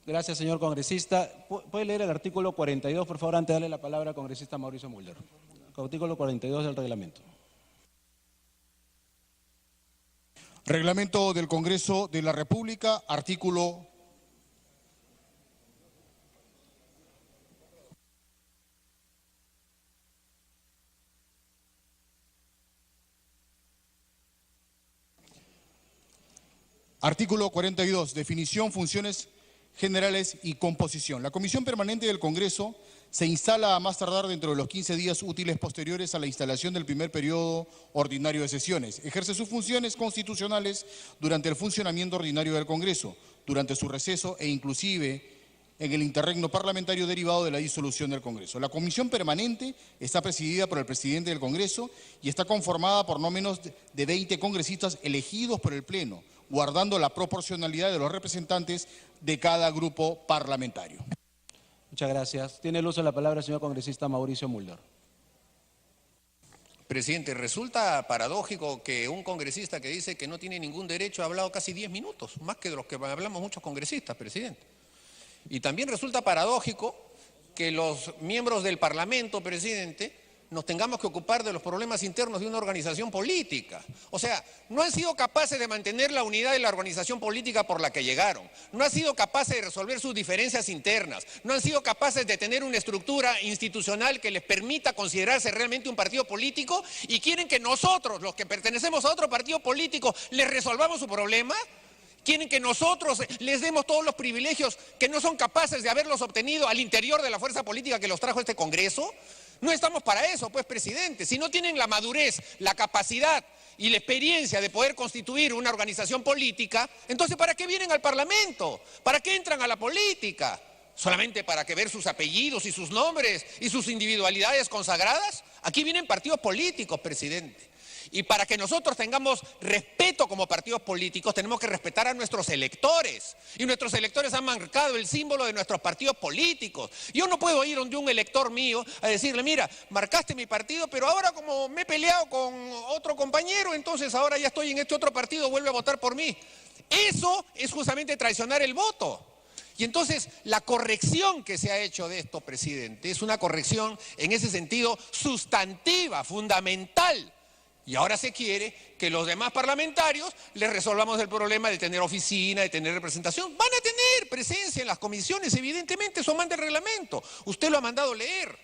Gracias, señor congresista. ¿Puede leer el artículo 42, por favor, antes de darle la palabra al congresista Mauricio Mulder? Artículo 42 del reglamento. Reglamento del Congreso de la República, artículo 42, definición, funciones generales y composición. La Comisión Permanente del Congreso se instala a más tardar dentro de los 15 días útiles posteriores a la instalación del primer periodo ordinario de sesiones. Ejerce sus funciones constitucionales durante el funcionamiento ordinario del Congreso, durante su receso e inclusive en el interregno parlamentario derivado de la disolución del Congreso. La Comisión Permanente está presidida por el presidente del Congreso y está conformada por no menos de 20 congresistas elegidos por el Pleno, guardando la proporcionalidad de los representantes de cada grupo parlamentario. Muchas gracias. Tiene el uso de la palabra el señor congresista Mauricio Mulder. Presidente, resulta paradójico que un congresista que dice que no tiene ningún derecho ha hablado casi 10 minutos, más que de los que hablamos muchos congresistas, presidente. Y también resulta paradójico que los miembros del Parlamento, presidente, nos tengamos que ocupar de los problemas internos de una organización política. O sea, no han sido capaces de mantener la unidad de la organización política por la que llegaron, no han sido capaces de resolver sus diferencias internas, no han sido capaces de tener una estructura institucional que les permita considerarse realmente un partido político y quieren que nosotros, los que pertenecemos a otro partido político, les resolvamos su problema. Quieren que nosotros les demos todos los privilegios que no son capaces de haberlos obtenido al interior de la fuerza política que los trajo este Congreso. No estamos para eso, pues, presidente. Si no tienen la madurez, la capacidad y la experiencia de poder constituir una organización política, entonces ¿para qué vienen al Parlamento? ¿Para qué entran a la política? ¿Solamente para que ver sus apellidos y sus nombres y sus individualidades consagradas? Aquí vienen partidos políticos, presidente. Y para que nosotros tengamos respeto como partidos políticos, tenemos que respetar a nuestros electores. Y nuestros electores han marcado el símbolo de nuestros partidos políticos. Yo no puedo ir donde un elector mío a decirle, mira, marcaste mi partido, pero ahora como me he peleado con otro compañero, entonces ahora ya estoy en este otro partido, vuelve a votar por mí. Eso es justamente traicionar el voto. Y entonces la corrección que se ha hecho de esto, presidente, es una corrección en ese sentido sustantiva, fundamental. Y ahora se quiere que los demás parlamentarios les resolvamos el problema de tener oficina, de tener representación. Van a tener presencia en las comisiones, evidentemente, eso manda el reglamento. Usted lo ha mandado leer.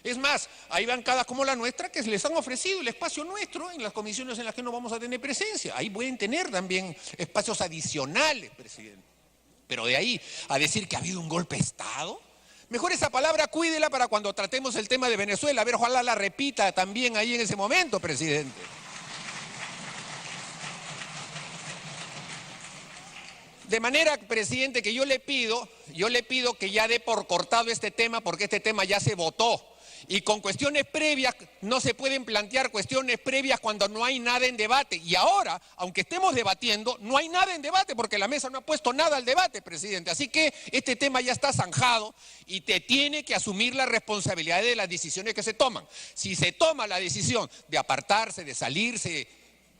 Es más, hay bancadas como la nuestra que les han ofrecido el espacio nuestro en las comisiones en las que no vamos a tener presencia. Ahí pueden tener también espacios adicionales, presidente. Pero de ahí a decir que ha habido un golpe de Estado... Mejor esa palabra cuídela para cuando tratemos el tema de Venezuela. A ver, ojalá la repita también ahí en ese momento, presidente. De manera, presidente, que yo le pido que ya dé por cortado este tema porque este tema ya se votó. Y con cuestiones previas, no se pueden plantear cuestiones previas cuando no hay nada en debate. Y ahora, aunque estemos debatiendo, no hay nada en debate porque la mesa no ha puesto nada al debate, presidente. Así que este tema ya está zanjado y te tiene que asumir la responsabilidad de las decisiones que se toman. Si se toma la decisión de apartarse, de salirse,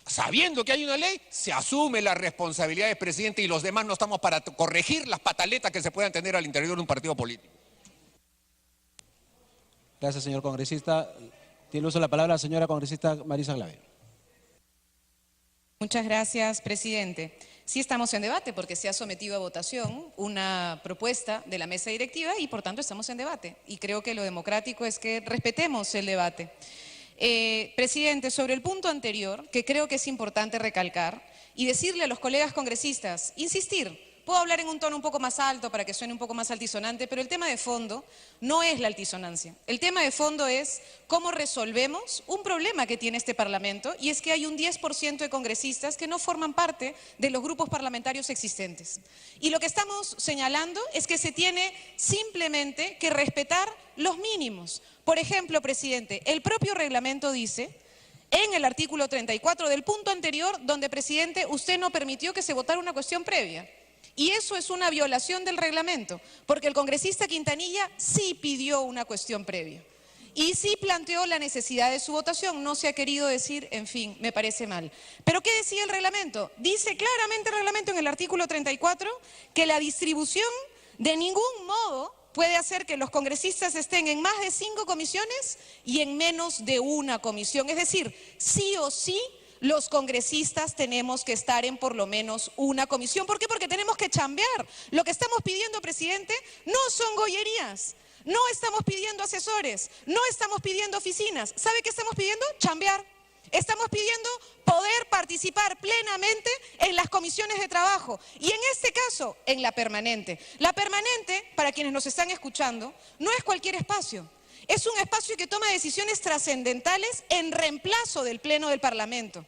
sabiendo que hay una ley, se asume la responsabilidad del presidente y los demás no estamos para corregir las pataletas que se puedan tener al interior de un partido político. Gracias, señor congresista. Tiene uso de la palabra la señora congresista Marisa Glave. Muchas gracias, presidente. Sí estamos en debate porque se ha sometido a votación una propuesta de la mesa directiva y por tanto estamos en debate. Y creo que lo democrático es que respetemos el debate. Presidente, sobre el punto anterior, que creo que es importante recalcar y decirle a los colegas congresistas, insistir. Puedo hablar en un tono un poco más alto para que suene un poco más altisonante, pero el tema de fondo no es la altisonancia. El tema de fondo es cómo resolvemos un problema que tiene este Parlamento y es que hay un 10% de congresistas que no forman parte de los grupos parlamentarios existentes. Y lo que estamos señalando es que se tiene simplemente que respetar los mínimos. Por ejemplo, presidente, el propio reglamento dice... En el artículo 34 del punto anterior, donde, presidente, usted no permitió que se votara una cuestión previa. Y eso es una violación del reglamento, porque el congresista Quintanilla sí pidió una cuestión previa. Y sí planteó la necesidad de su votación, no se ha querido decir, en fin, me parece mal. ¿Pero qué decía el reglamento? Dice claramente el reglamento en el artículo 34 que la distribución De ningún modo puede hacer que los congresistas estén en más de 5 comisiones y en menos de una comisión. Es decir, sí o sí, los congresistas tenemos que estar en por lo menos una comisión. ¿Por qué? Porque tenemos que chambear. Lo que estamos pidiendo, presidente, no son gollerías. No estamos pidiendo asesores, no estamos pidiendo oficinas. ¿Sabe qué estamos pidiendo? Chambear. Estamos pidiendo poder participar plenamente en las comisiones de trabajo y en este caso en la permanente. La permanente, para quienes nos están escuchando, no es cualquier espacio. Es un espacio que toma decisiones trascendentales en reemplazo del Pleno del Parlamento.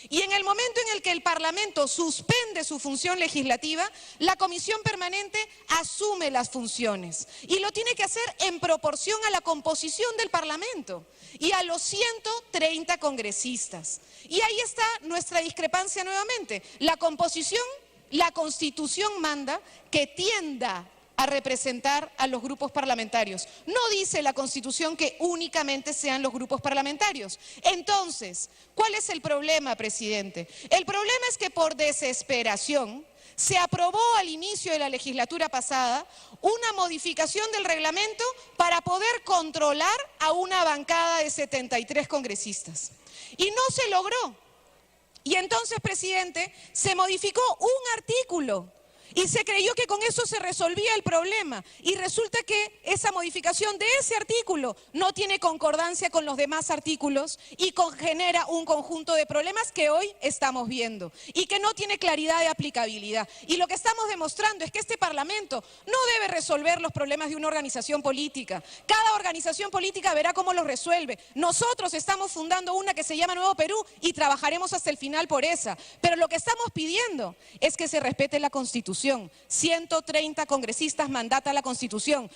Y en el momento en el que el Parlamento suspende su función legislativa, la Comisión Permanente asume las funciones y lo tiene que hacer en proporción a la composición del Parlamento y a los 130 congresistas. Y ahí está nuestra discrepancia nuevamente. La composición, la Constitución manda que tienda a representar a los grupos parlamentarios. No dice la Constitución que únicamente sean los grupos parlamentarios. Entonces, ¿cuál es el problema, presidente? El problema es que por desesperación se aprobó al inicio de la legislatura pasada una modificación del reglamento para poder controlar a una bancada de 73 congresistas. Y no se logró. Y entonces, presidente, se modificó un artículo. Y se creyó que con eso se resolvía el problema. Y resulta que esa modificación de ese artículo no tiene concordancia con los demás artículos y genera un conjunto de problemas que hoy estamos viendo y que no tiene claridad de aplicabilidad. Y lo que estamos demostrando es que este Parlamento no debe resolver los problemas de una organización política. Cada organización política verá cómo los resuelve. Nosotros estamos fundando una que se llama Nuevo Perú y trabajaremos hasta el final por esa. Pero lo que estamos pidiendo es que se respete la Constitución. 130 congresistas mandata la Constitución.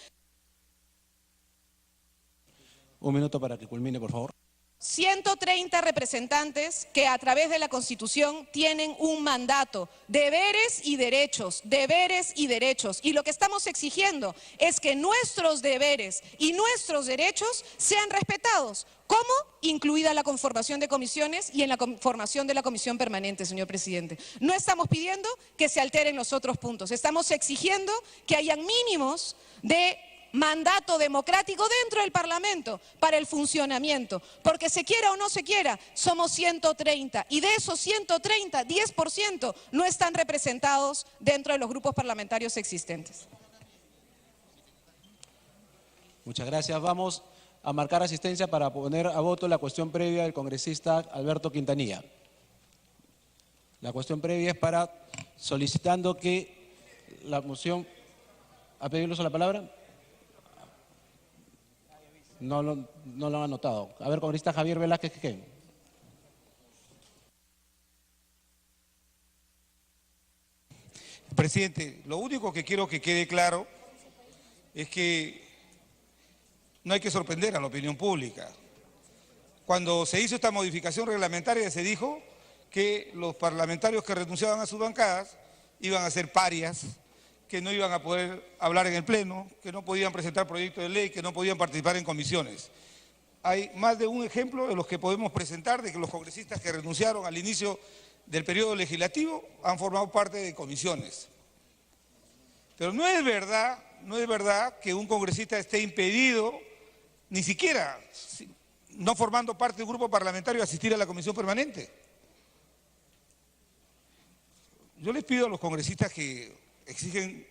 Un minuto para que culmine, por favor. 130 representantes que a través de la Constitución tienen un mandato, deberes y derechos, deberes y derechos. Y lo que estamos exigiendo es que nuestros deberes y nuestros derechos sean respetados. ¿Cómo? Incluida la conformación de comisiones y en la conformación de la comisión permanente, señor presidente. No estamos pidiendo que se alteren los otros puntos, estamos exigiendo que hayan mínimos de mandato democrático dentro del Parlamento para el funcionamiento, porque se quiera o no se quiera, somos 130 y de esos 130, 10% no están representados dentro de los grupos parlamentarios existentes. Muchas gracias. Vamos a marcar asistencia para poner a voto la cuestión previa del congresista Alberto Quintanilla. La cuestión previa es para solicitando que la moción... ¿Ha pedido el uso de la palabra? No lo han anotado. A ver, congresista Javier Velázquez, ¿qué? Presidente, lo único que quiero que quede claro es que no hay que sorprender a la opinión pública. Cuando se hizo esta modificación reglamentaria se dijo que los parlamentarios que renunciaban a sus bancadas iban a ser parias, que no iban a poder hablar en el Pleno, que no podían presentar proyectos de ley, que no podían participar en comisiones. Hay más de un ejemplo de los que podemos presentar de que los congresistas que renunciaron al inicio del periodo legislativo han formado parte de comisiones. Pero no es verdad que un congresista esté impedido, ni siquiera no formando parte de un grupo parlamentario, asistir a la comisión permanente. Yo les pido a los congresistas que exigen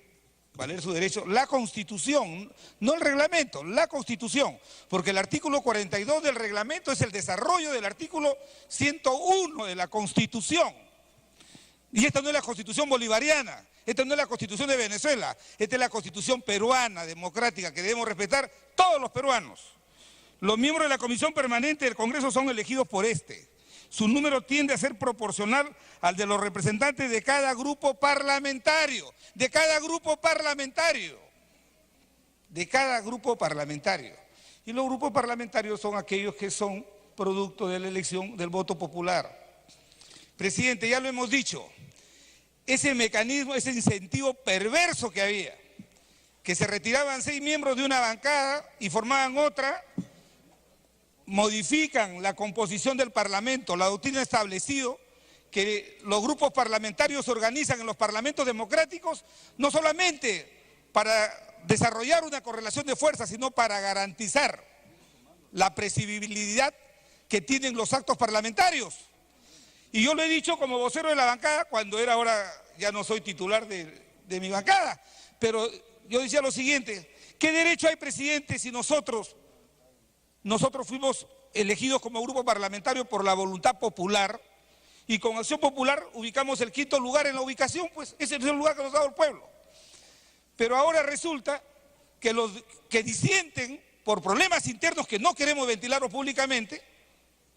valer su derecho, la Constitución, no el reglamento, la Constitución, porque el artículo 42 del reglamento es el desarrollo del artículo 101 de la Constitución. Y esta no es la Constitución bolivariana, esta no es la Constitución de Venezuela, esta es la Constitución peruana, democrática, que debemos respetar todos los peruanos. Los miembros de la Comisión Permanente del Congreso son elegidos por este. Su número tiende a ser proporcional al de los representantes de cada grupo parlamentario, de cada grupo parlamentario. Y los grupos parlamentarios son aquellos que son producto de la elección del voto popular. Presidente, ya lo hemos dicho, ese mecanismo, ese incentivo perverso que había, que se retiraban 6 miembros de una bancada y formaban otra, modifican la composición del Parlamento. La doctrina ha establecido que los grupos parlamentarios se organizan en los parlamentos democráticos no solamente para desarrollar una correlación de fuerzas, sino para garantizar la previsibilidad que tienen los actos parlamentarios. Y yo lo he dicho como vocero de la bancada, cuando era ahora, ya no soy titular de mi bancada, pero yo decía lo siguiente: ¿qué derecho hay, presidente, si nosotros fuimos elegidos como grupo parlamentario por la voluntad popular y con Acción Popular ubicamos el 5º lugar en la ubicación? Pues ese es el lugar que nos ha dado el pueblo. Pero ahora resulta que los que disienten por problemas internos que no queremos ventilarlos públicamente,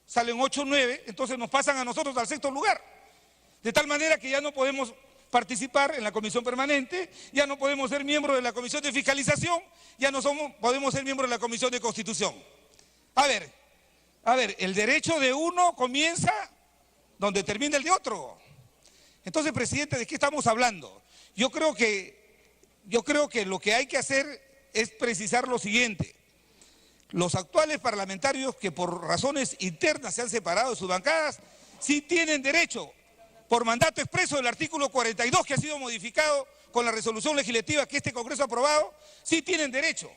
salen 8 o 9, entonces nos pasan a nosotros al 6º lugar. De tal manera que ya no podemos participar en la comisión permanente, ya no podemos ser miembros de la comisión de fiscalización, ya no podemos ser miembros de la comisión de constitución. A ver, el derecho de uno comienza donde termina el de otro. Entonces, presidente, ¿de qué estamos hablando? Yo creo que lo que hay que hacer es precisar lo siguiente: los actuales parlamentarios que por razones internas se han separado de sus bancadas, sí tienen derecho, por mandato expreso del artículo 42, que ha sido modificado con la resolución legislativa que este Congreso ha aprobado, sí tienen derecho.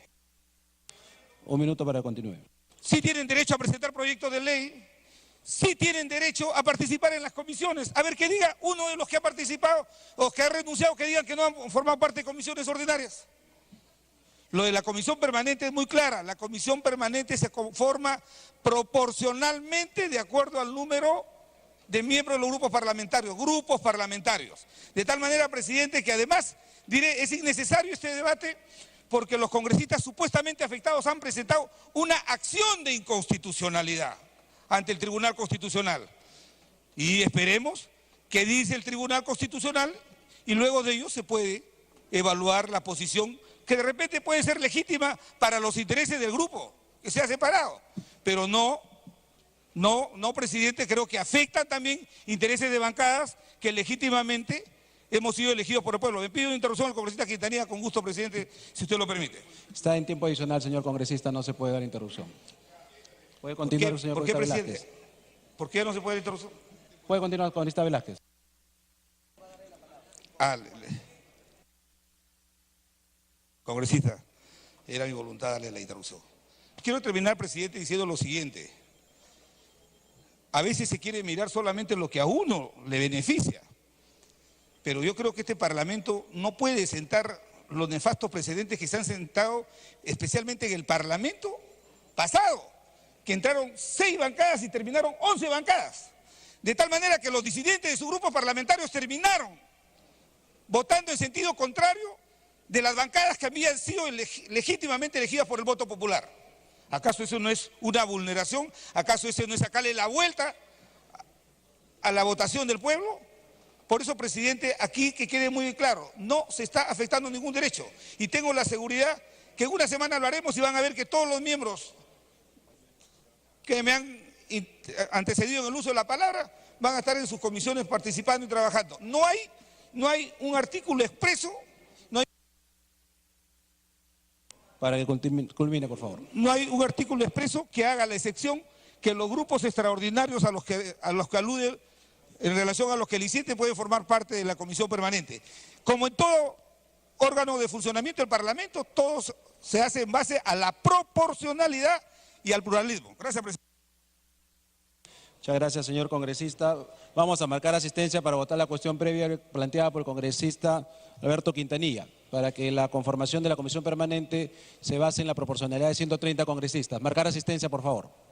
Un minuto para que continúe. Sí tienen derecho a presentar proyectos de ley, sí tienen derecho a participar en las comisiones. A ver, que diga uno de los que ha participado o que ha renunciado, que digan que no han formado parte de comisiones ordinarias. Lo de la comisión permanente es muy clara. La comisión permanente se conforma proporcionalmente de acuerdo al número de miembros de los grupos parlamentarios. De tal manera, presidente, que además, diré, es innecesario este debate porque los congresistas supuestamente afectados han presentado una acción de inconstitucionalidad ante el Tribunal Constitucional. Y esperemos qué dice el Tribunal Constitucional y luego de ello se puede evaluar la posición que de repente puede ser legítima para los intereses del grupo que se ha separado, pero no, presidente, creo que afectan también intereses de bancadas que legítimamente hemos sido elegidos por el pueblo. Me pido una interrupción al congresista Quintanilla, con gusto, presidente, si usted lo permite. Está en tiempo adicional, señor congresista, no se puede dar interrupción. Puede continuar, señor ¿Por qué, congresista presidente? Velázquez. ¿Por qué no se puede dar interrupción? Puede continuar, congresista Velázquez. Congresista, era mi voluntad darle la interrupción. Quiero terminar, presidente, diciendo lo siguiente. A veces se quiere mirar solamente lo que a uno le beneficia, pero yo creo que este Parlamento no puede sentar los nefastos precedentes que se han sentado, especialmente en el Parlamento pasado, que entraron 6 bancadas y terminaron 11 bancadas, de tal manera que los disidentes de sus grupos parlamentarios terminaron votando en sentido contrario de las bancadas que habían sido legítimamente elegidas por el voto popular. ¿Acaso eso no es una vulneración? ¿Acaso eso no es sacarle la vuelta a la votación del pueblo? Por eso, presidente, aquí que quede muy claro, no se está afectando ningún derecho. Y tengo la seguridad que en una semana lo haremos y van a ver que todos los miembros que me han antecedido en el uso de la palabra van a estar en sus comisiones participando y trabajando. No hay un artículo expreso. Para que culmine, por favor. No hay un artículo expreso que haga la excepción que los grupos extraordinarios a los que alude en relación a los que liciten pueden formar parte de la comisión permanente. Como en todo órgano de funcionamiento del Parlamento, todo se hace en base a la proporcionalidad y al pluralismo. Gracias, presidente. Muchas gracias, señor congresista. Vamos a marcar asistencia para votar la cuestión previa planteada por el congresista Alberto Quintanilla, para que la conformación de la comisión permanente se base en la proporcionalidad de 130 congresistas. Marcar asistencia, por favor.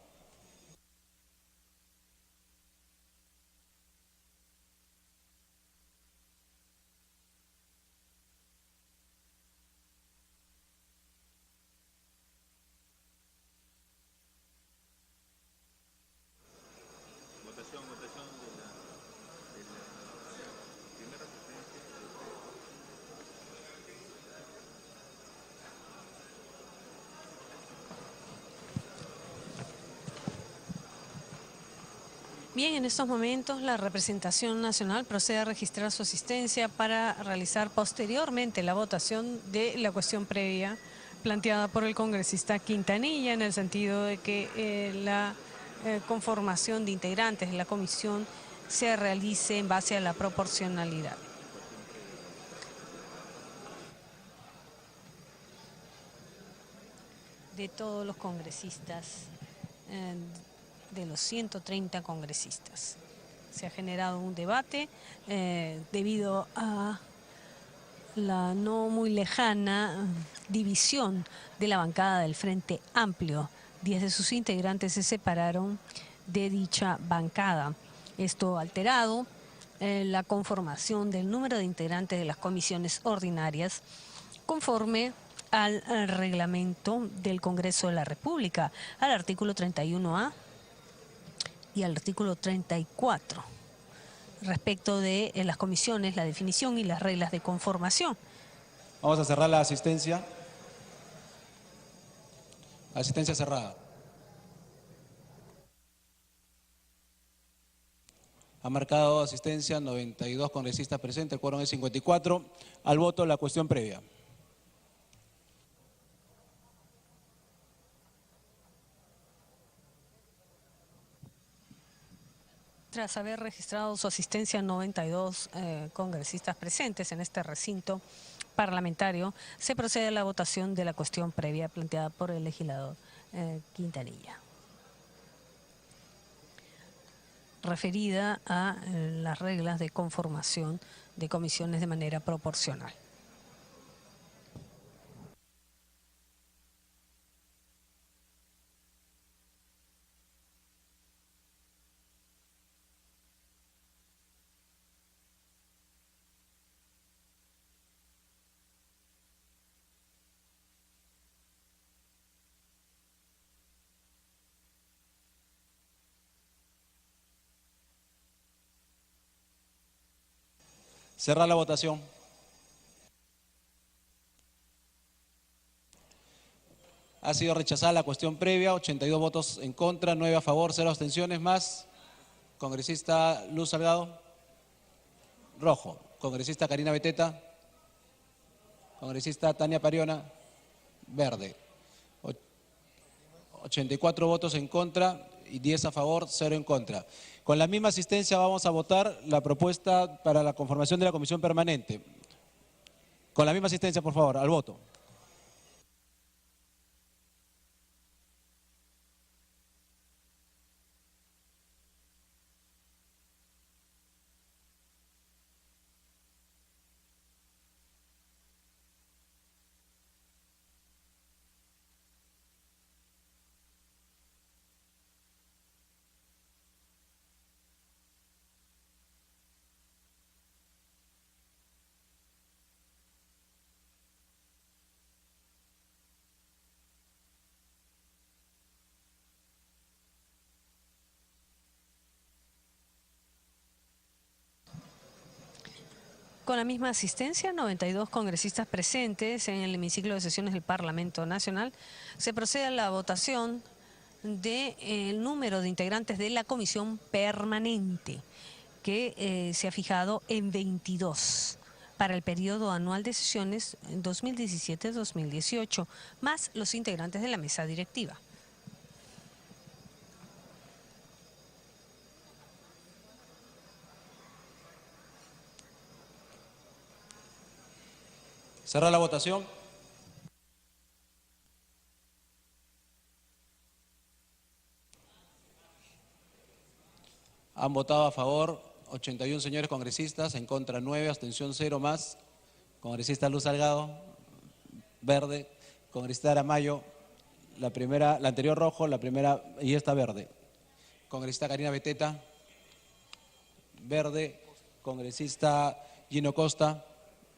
Bien, en estos momentos la representación nacional procede a registrar su asistencia para realizar posteriormente la votación de la cuestión previa planteada por el congresista Quintanilla, en el sentido de que la conformación de integrantes de la comisión se realice en base a la proporcionalidad. de todos los congresistas, de los 130 congresistas. Se ha generado un debate debido a la no muy lejana división de la bancada del Frente Amplio. 10 de sus integrantes se separaron de dicha bancada. Esto ha alterado la conformación del número de integrantes de las comisiones ordinarias conforme al reglamento del Congreso de la República, al artículo 31A y al artículo 34, respecto de las comisiones, la definición y las reglas de conformación. Vamos a cerrar la asistencia. Asistencia cerrada. Ha marcado asistencia 92 congresistas presentes, el quórum es 54. Al voto la cuestión previa. Tras haber registrado su asistencia 92 congresistas presentes en este recinto parlamentario, se procede a la votación de la cuestión previa planteada por el legislador Quintanilla, referida a las reglas de conformación de comisiones de manera proporcional. Cerrar la votación. Ha sido rechazada la cuestión previa, 82 votos en contra, 9 a favor, 0 abstenciones más. Congresista Luz Salgado. Rojo. Congresista Karina Beteta. Congresista Tania Pariona. Verde. 84 votos en contra y 10 a favor, 0 en contra. Con la misma asistencia vamos a votar la propuesta para la conformación de la comisión permanente. Con la misma asistencia, por favor, al voto. Con la misma asistencia, 92 congresistas presentes en el hemiciclo de sesiones del Parlamento Nacional, se procede a la votación del número de integrantes de la comisión permanente, que se ha fijado en 22 para el periodo anual de sesiones 2017-2018, más los integrantes de la mesa directiva. Cerrar la votación. Han votado a favor 81 señores congresistas, en contra 9, abstención 0 más. Congresista Luz Salgado, verde. Congresista Aramayo, la anterior rojo, la primera y esta verde. Congresista Karina Beteta, verde. Congresista Gino Costa,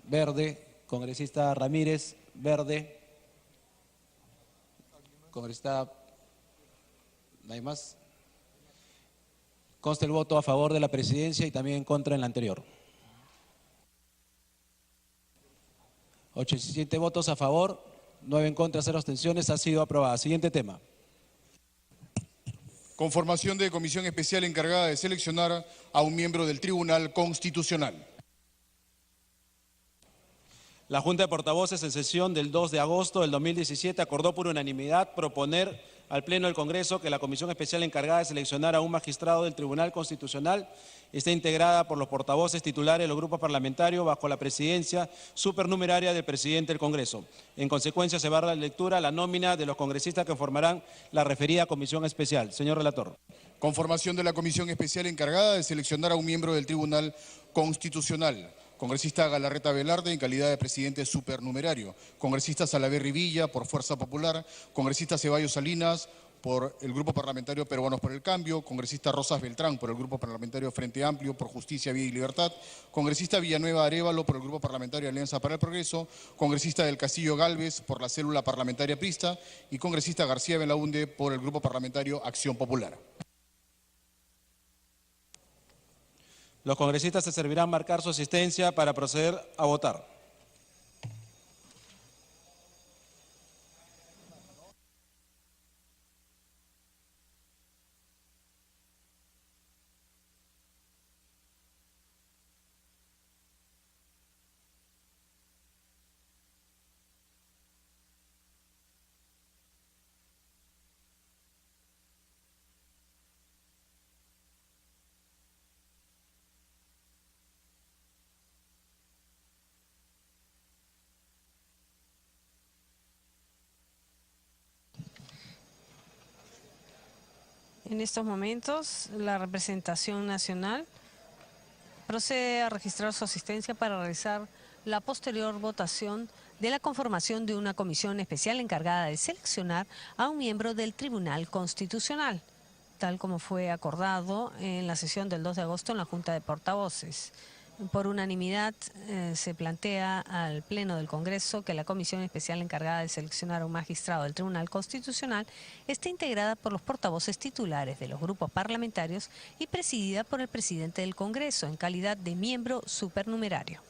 verde. Congresista Ramírez, verde. Congresista, ¿no hay más? Consta el voto a favor de la presidencia y también en contra en la anterior. 87 votos a favor, 9 en contra, 0 abstenciones. Ha sido aprobada. Siguiente tema. Conformación de comisión especial encargada de seleccionar a un miembro del Tribunal Constitucional. La Junta de Portavoces en sesión del 2 de agosto del 2017 acordó por unanimidad proponer al Pleno del Congreso que la Comisión Especial encargada de seleccionar a un magistrado del Tribunal Constitucional está integrada por los portavoces titulares de los grupos parlamentarios bajo la presidencia supernumeraria del presidente del Congreso. En consecuencia, se va a dar lectura a la nómina de los congresistas que formarán la referida Comisión Especial. Señor relator. Conformación de la Comisión Especial encargada de seleccionar a un miembro del Tribunal Constitucional. Congresista Galarreta Velarde en calidad de presidente supernumerario. Congresista Salaverry Villa por Fuerza Popular. Congresista Ceballos Salinas por el Grupo Parlamentario Peruanos por el Cambio. Congresista Rosas Beltrán por el Grupo Parlamentario Frente Amplio por Justicia, Vida y Libertad. Congresista Villanueva Arévalo por el Grupo Parlamentario Alianza para el Progreso. Congresista del Castillo Gálvez por la Célula Parlamentaria Prista. Y congresista García Belaunde por el Grupo Parlamentario Acción Popular. Los congresistas se servirán marcar su asistencia para proceder a votar. En estos momentos, la representación nacional procede a registrar su asistencia para realizar la posterior votación de la conformación de una comisión especial encargada de seleccionar a un miembro del Tribunal Constitucional, tal como fue acordado en la sesión del 2 de agosto en la Junta de Portavoces. Por unanimidad se plantea al Pleno del Congreso que la comisión especial encargada de seleccionar a un magistrado del Tribunal Constitucional esté integrada por los portavoces titulares de los grupos parlamentarios y presidida por el presidente del Congreso en calidad de miembro supernumerario.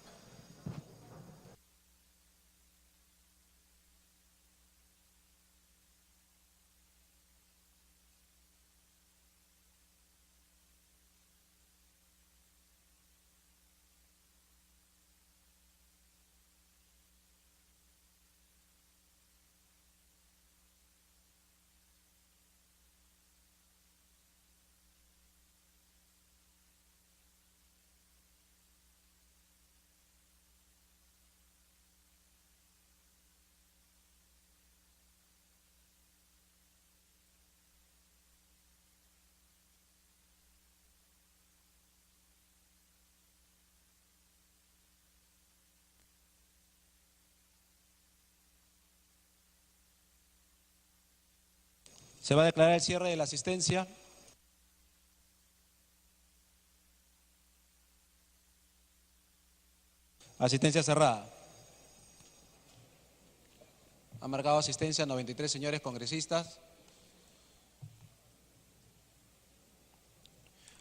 Se va a declarar el cierre de la asistencia. Asistencia cerrada. Han marcado asistencia 93 señores congresistas.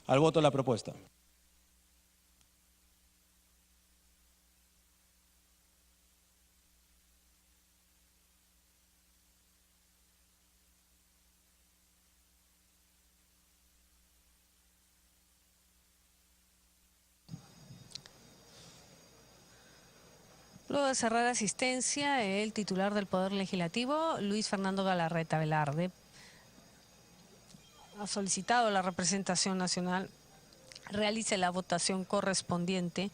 Al voto la propuesta. Luego de cerrar asistencia, el titular del Poder Legislativo, Luis Fernando Galarreta Velarde, ha solicitado a la representación nacional realice la votación correspondiente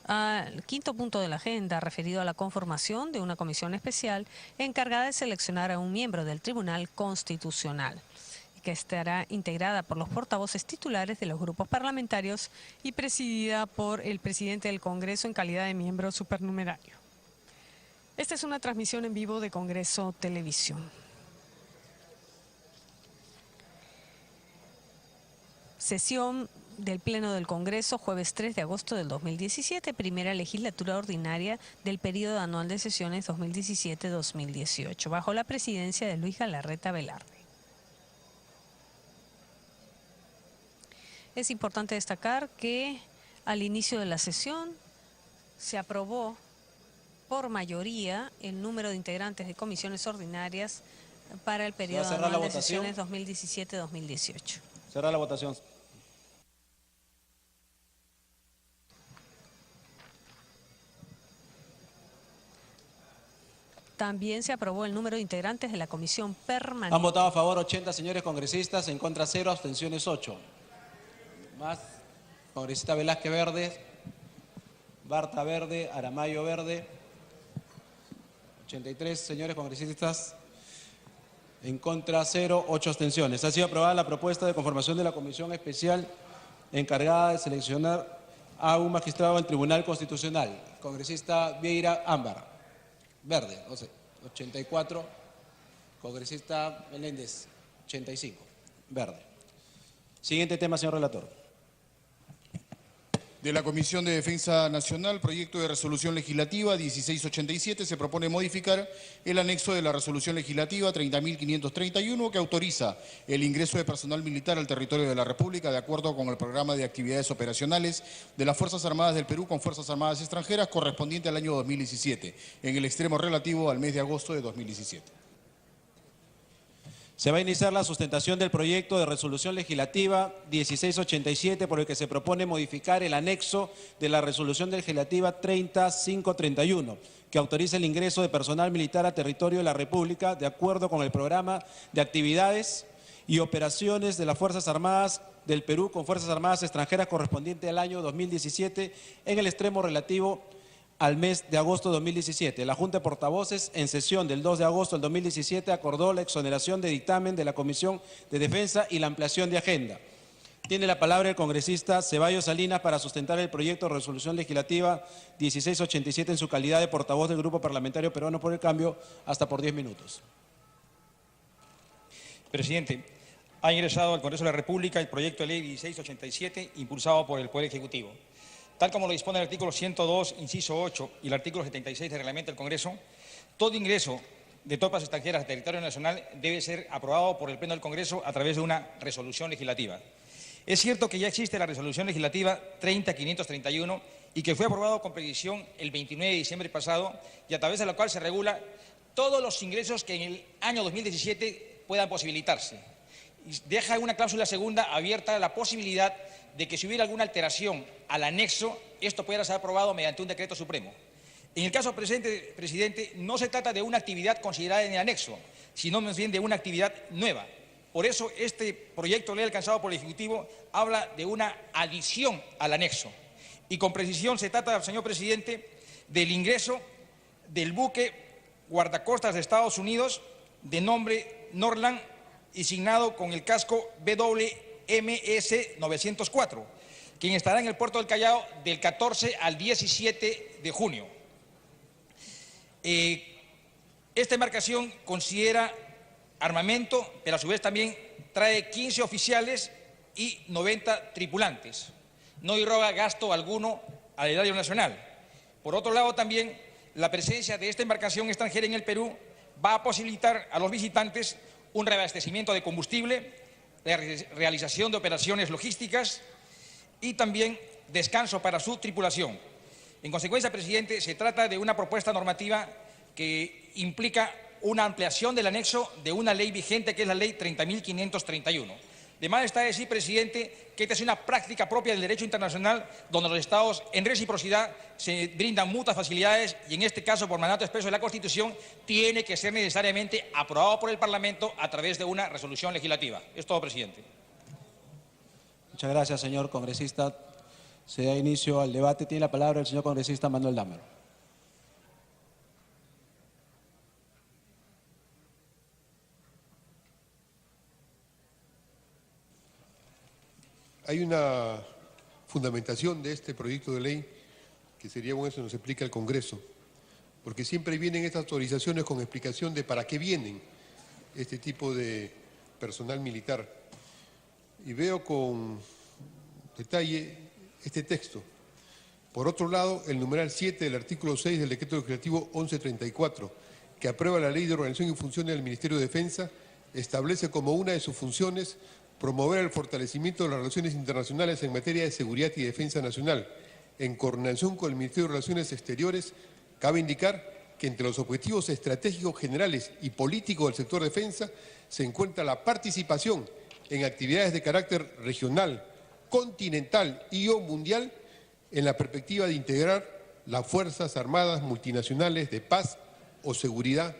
al quinto punto de la agenda referido a la conformación de una comisión especial encargada de seleccionar a un miembro del Tribunal Constitucional, que estará integrada por los portavoces titulares de los grupos parlamentarios y presidida por el presidente del Congreso en calidad de miembro supernumerario. Esta es una transmisión en vivo de Congreso Televisión. Sesión del Pleno del Congreso, jueves 3 de agosto del 2017, primera legislatura ordinaria del periodo anual de sesiones 2017-2018, bajo la presidencia de Luis Galarreta Velarde. Es importante destacar que al inicio de la sesión se aprobó por mayoría el número de integrantes de comisiones ordinarias para el periodo anual de sesiones 2017-2018. Cerrar la votación. También se aprobó el número de integrantes de la comisión permanente. Han votado a favor 80 señores congresistas, en contra 0, abstenciones 8. Más, congresista Velázquez verde, Barta verde, Aramayo verde. 83 señores congresistas, en contra 0, 8 abstenciones. Ha sido aprobada la propuesta de conformación de la comisión especial encargada de seleccionar a un magistrado del Tribunal Constitucional. Congresista Vieira Ámbar, verde, 84. Congresista Meléndez, 85, verde. Siguiente tema, señor relator. De la Comisión de Defensa Nacional, proyecto de resolución legislativa 1687, se propone modificar el anexo de la resolución legislativa 30.531 que autoriza el ingreso de personal militar al territorio de la República de acuerdo con el programa de actividades operacionales de las Fuerzas Armadas del Perú con Fuerzas Armadas extranjeras correspondiente al año 2017, en el extremo relativo al mes de agosto de 2017. Se va a iniciar la sustentación del proyecto de resolución legislativa 1687 por el que se propone modificar el anexo de la resolución legislativa 30531 que autoriza el ingreso de personal militar a territorio de la República de acuerdo con el programa de actividades y operaciones de las Fuerzas Armadas del Perú con Fuerzas Armadas extranjeras correspondiente al año 2017 en el extremo relativo al mes de agosto de 2017. La Junta de Portavoces, en sesión del 2 de agosto del 2017, acordó la exoneración de dictamen de la Comisión de Defensa y la ampliación de agenda. Tiene la palabra el congresista Ceballos Salinas para sustentar el proyecto de resolución legislativa 1687 en su calidad de portavoz del Grupo Parlamentario Peruano por el Cambio, hasta por 10 minutos. Presidente, ha ingresado al Congreso de la República el proyecto de ley 1687 impulsado por el Poder Ejecutivo. Tal como lo dispone el artículo 102, inciso 8 y el artículo 76 del reglamento del Congreso, todo ingreso de tropas extranjeras a territorio nacional debe ser aprobado por el Pleno del Congreso a través de una resolución legislativa. Es cierto que ya existe la resolución legislativa 30531 y que fue aprobado con precisión el 29 de diciembre pasado y a través de la cual se regula todos los ingresos que en el año 2017 puedan posibilitarse. Y deja una cláusula segunda abierta a la posibilidad de que si hubiera alguna alteración al anexo, esto pudiera ser aprobado mediante un decreto supremo. En el caso presente, presidente, no se trata de una actividad considerada en el anexo, sino más bien de una actividad nueva. Por eso este proyecto de ley alcanzado por el Ejecutivo habla de una adición al anexo. Y con precisión se trata, señor presidente, del ingreso del buque guardacostas de Estados Unidos de nombre Norland y signado con el casco WMS 904, quien estará en el puerto del Callao del 14 al 17 de junio. Esta embarcación considera armamento, pero a su vez también trae 15 oficiales y 90 tripulantes. No irroga gasto alguno al erario nacional. Por otro lado, también la presencia de esta embarcación extranjera en el Perú va a posibilitar a los visitantes un reabastecimiento de combustible, la realización de operaciones logísticas y también descanso para su tripulación. En consecuencia, presidente, se trata de una propuesta normativa que implica una ampliación del anexo de una ley vigente que es la ley 30.531. De más está decir, presidente, que esta es una práctica propia del derecho internacional donde los Estados en reciprocidad se brindan mutuas facilidades y en este caso por mandato expreso de la Constitución tiene que ser necesariamente aprobado por el Parlamento a través de una resolución legislativa. Es todo, presidente. Muchas gracias, señor congresista. Se da inicio al debate. Tiene la palabra el señor congresista Manuel Dámaro. Hay una fundamentación de este proyecto de ley que sería bueno que nos explique el Congreso, porque siempre vienen estas autorizaciones con explicación de para qué vienen este tipo de personal militar. Y veo con detalle este texto. Por otro lado, el numeral 7 del artículo 6 del decreto legislativo 1134, que aprueba la Ley de Organización y Funciones del Ministerio de Defensa, establece como una de sus funciones promover el fortalecimiento de las relaciones internacionales en materia de seguridad y defensa nacional. En coordinación con el Ministerio de Relaciones Exteriores, cabe indicar que entre los objetivos estratégicos generales y políticos del sector defensa se encuentra la participación en actividades de carácter regional, continental y o mundial en la perspectiva de integrar las Fuerzas Armadas multinacionales de paz o seguridad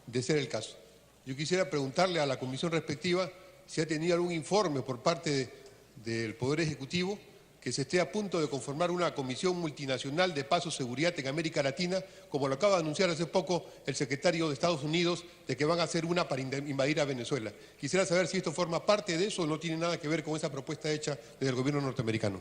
de ser el caso. Yo quisiera preguntarle a la comisión respectiva si ha tenido algún informe por parte del Poder Ejecutivo que se esté a punto de conformar una comisión multinacional de paz o seguridad en América Latina, como lo acaba de anunciar hace poco el secretario de Estados Unidos, de que van a hacer una para invadir a Venezuela. Quisiera saber si esto forma parte de eso o no tiene nada que ver con esa propuesta hecha desde el gobierno norteamericano.